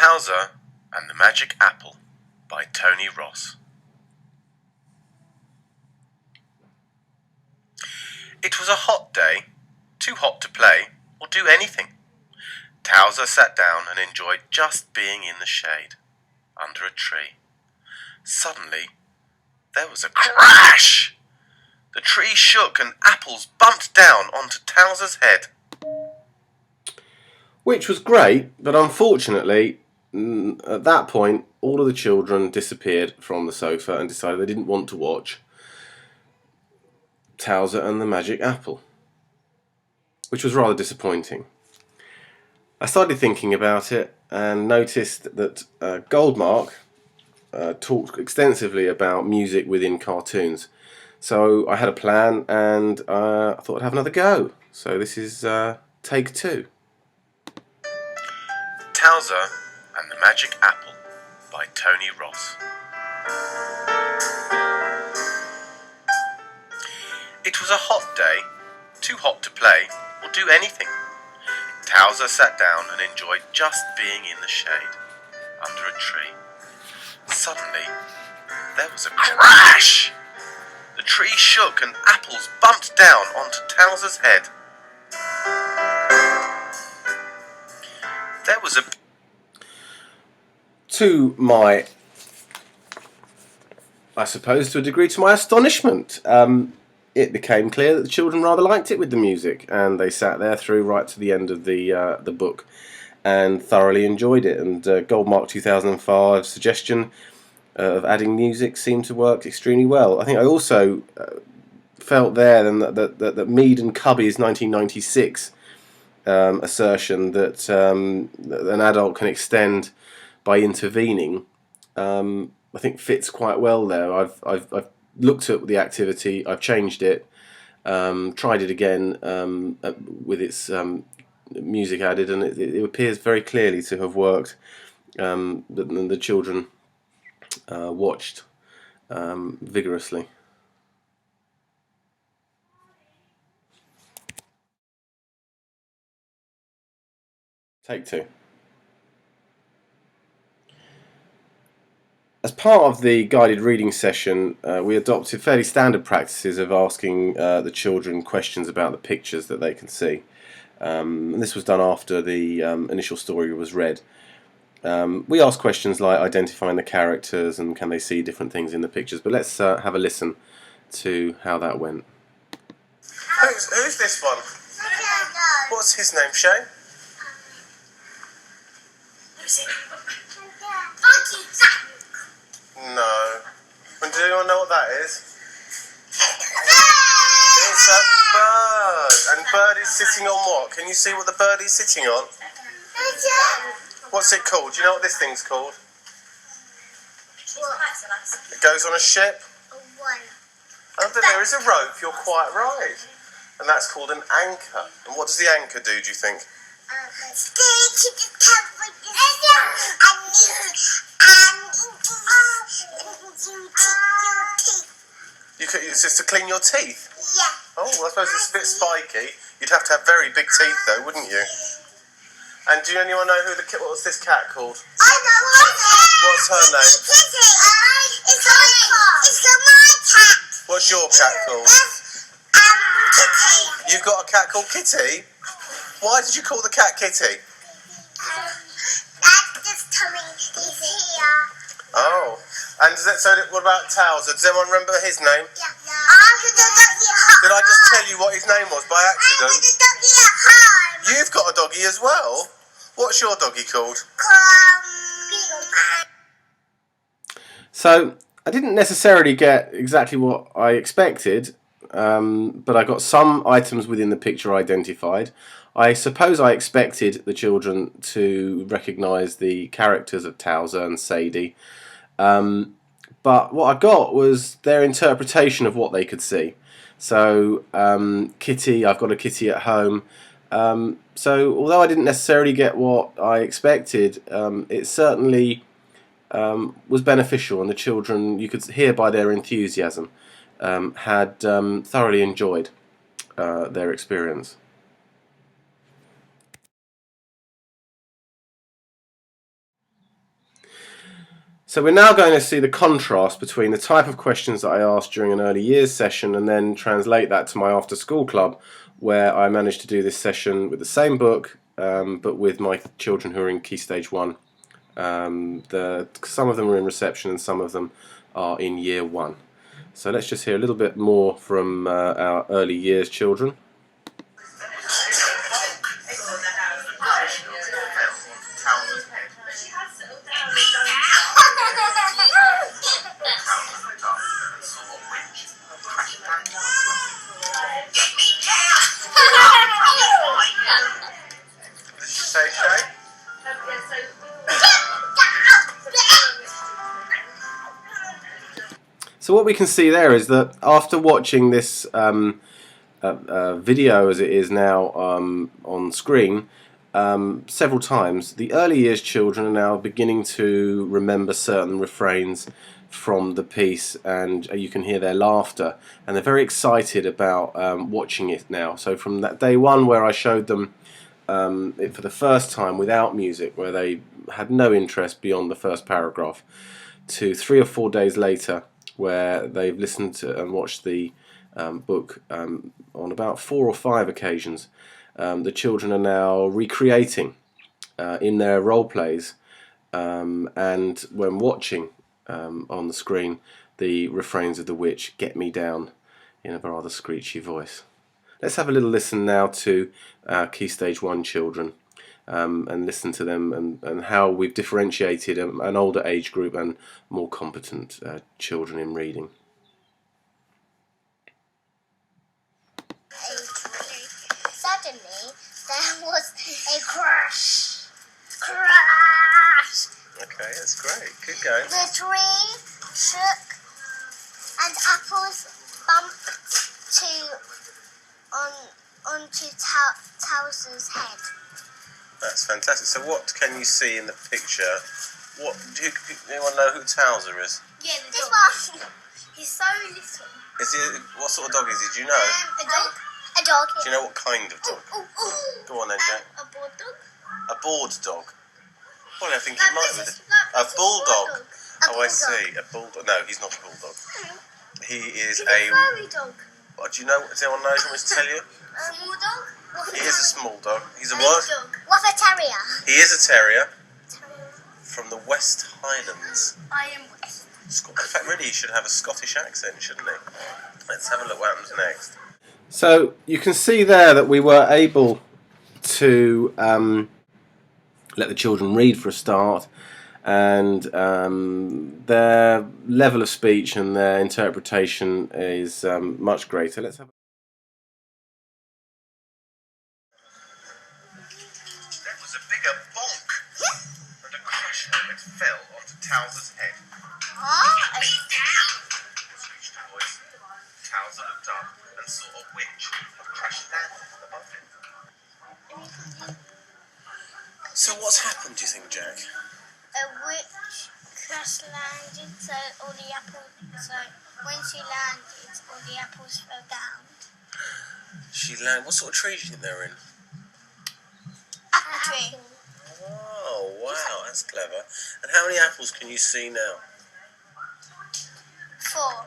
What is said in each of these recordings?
Towser and the Magic Apple by Tony Ross. It was a hot day, too hot to play or do anything. Towser sat down and enjoyed just being in the shade, under a tree. Suddenly, there was a crash! The tree shook and apples bumped down onto Towser's head. Which was great, but unfortunately, at that point, all of the children disappeared from the sofa and decided they didn't want to watch Towser and the Magic Apple, which was rather disappointing. I started thinking about it and noticed that Goldmark talked extensively about music within cartoons. So I had a plan and I thought I'd have another go. So this is take 2. Towser and the Magic Apple by Tony Ross. It was a hot day, too hot to play or do anything. Towser sat down and enjoyed just being in the shade, under a tree. Suddenly, there was a crash! The tree shook and apples bumped down onto Towser's head. There was a... To my, I suppose to a degree, to my astonishment, it became clear that the children rather liked it with the music, and they sat there through right to the end of the book and thoroughly enjoyed it. And Goldmark 2005's suggestion of adding music seemed to work extremely well. I think I also felt there then that Mead and Cubby's 1996 assertion that an adult can extend by intervening, I think fits quite well there. I've looked at the activity, I've changed it, tried it again with its music added, and it appears very clearly to have worked. The children watched vigorously. Take 2. As part of the guided reading session, we adopted fairly standard practices of asking the children questions about the pictures that they can see. And this was done after the initial story was read. We asked questions like identifying the characters and can they see different things in the pictures. But let's have a listen to how that went. Who's this one? What's his name, Shane? Who's it? No. And do anyone know what that is? It's a bird. And bird is sitting on what? Can you see what the bird is sitting on? What's it called? Do you know what this thing's called? It goes on a ship? And there is a rope, you're quite right. And that's called an anchor. And what does the anchor do you think? It's just to clean your teeth? Yeah. Oh, well, I suppose it's a bit spiky. You'd have to have very big teeth though, wouldn't you? And do anyone know what's this cat called? I know What's her name? It's my cat. What's your cat called? Kitty. You've got a cat called Kitty? Why did you call the cat Kitty? Dad just told me he's here. Oh. And what about Towser? Does anyone remember his name? Yeah. Did I just tell you what his name was by accident? The doggy at home. You've got a doggy as well? What's your doggy called? So I didn't necessarily get exactly what I expected, but I got some items within the picture identified. I suppose I expected the children to recognise the characters of Towser and Sadie, but what I got was their interpretation of what they could see. So Kitty, I've got a kitty at home. So although I didn't necessarily get what I expected, it certainly was beneficial, and the children, you could hear by their enthusiasm, had thoroughly enjoyed their experience. So we're now going to see the contrast between the type of questions that I asked during an early years session and then translate that to my after school club, where I managed to do this session with the same book but with my children who are in Key Stage 1. Some of them are in reception and some of them are in Year 1. So let's just hear a little bit more from our early years children. So what we can see there is that after watching this video as it is now on screen several times, the early years children are now beginning to remember certain refrains from the piece, and you can hear their laughter, and they're very excited about watching it now. So from that day one where I showed them it for the first time without music, where they had no interest beyond the first paragraph, to 3 or 4 days later where they've listened to and watched the book on about 4 or 5 occasions. The children are now recreating in their role plays and when watching on the screen the refrains of The Witch, "Get Me Down," in a rather screechy voice. Let's have a little listen now to our Key Stage 1 children and listen to them and how we've differentiated an older age group and more competent children in reading. Suddenly, there was a crash. Crash! Okay, that's great. Keep going. The tree shook and apples bumped onto Towser's head. That's fantastic. So what can you see in the picture? What do anyone know who Towser is? Yeah, this one. He's so little. Is he? What sort of dog is he? Do you know? A dog. A dog. Do you know what kind of dog? Go on then, Jack. A board dog. A board dog. Well, I think he might be. A bulldog. Oh, I see. A bulldog. No, he's not a bulldog. He is He's a furry dog. What do you know? Does anyone know? Do you want me to tell you? Small dog. He is a small dog. He's a Big what? dog. What's a terrier? He is a terrier from the West Highlands. I am West. In fact, really, he should have a Scottish accent, shouldn't he? Let's have a look what happens next. So you can see there that we were able to let the children read for a start, and their level of speech and their interpretation is much greater. Let's have. There was a bigger bonk, and a crash helmet fell onto Towser's head. Screeched a voice. Towser looked up and saw a witch have crashed down above him. So what's happened, do you think, Jack? A witch crash landed, so all the apples. So when she landed, all the apples fell down. She landed. What sort of tree do you think they're in? Apple tree. Oh, wow, that's clever. And how many apples can you see now? 4.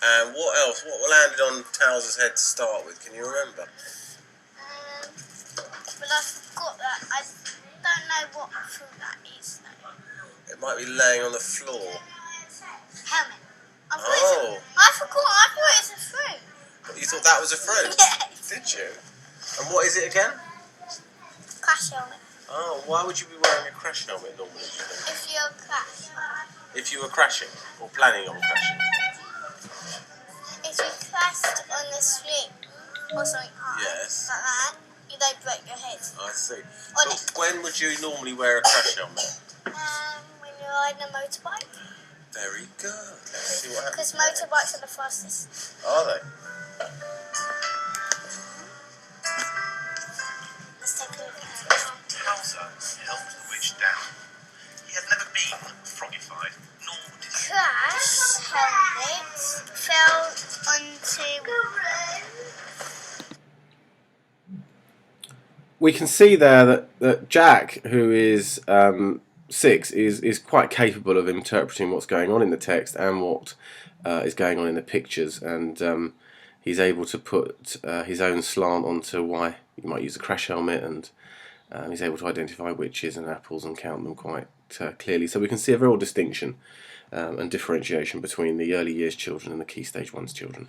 And what else? What landed on Towser's head to start with? Can you remember? But I forgot that. I don't know what fruit that is. It might be laying on the floor. Helmet. Oh. I forgot. I thought it was a fruit. You thought that was a fruit? Yes. Did you? And what is it again? Crash helmet. Oh, why would you be wearing a crash helmet normally, do you think? If you're crash. If you were crashing, or planning on crashing. If you crashed on the street or something hard, Yes. like that, you don't break your head. I see. On So it. when would you normally wear a crash helmet? When you're riding a motorbike. Very good. Let's see what Because happens. motorbikes are the fastest. Are they? Let's take a look at it. Towser held the witch down. He had never been froggified, nor did he. Crash helmet fell onto. We can see there that Jack, who is 6 is quite capable of interpreting what's going on in the text and what is going on in the pictures, and he's able to put his own slant onto why you might use a crash helmet, and he's able to identify witches and apples and count them quite clearly. So we can see a real distinction and differentiation between the early years children and the Key Stage 1's children.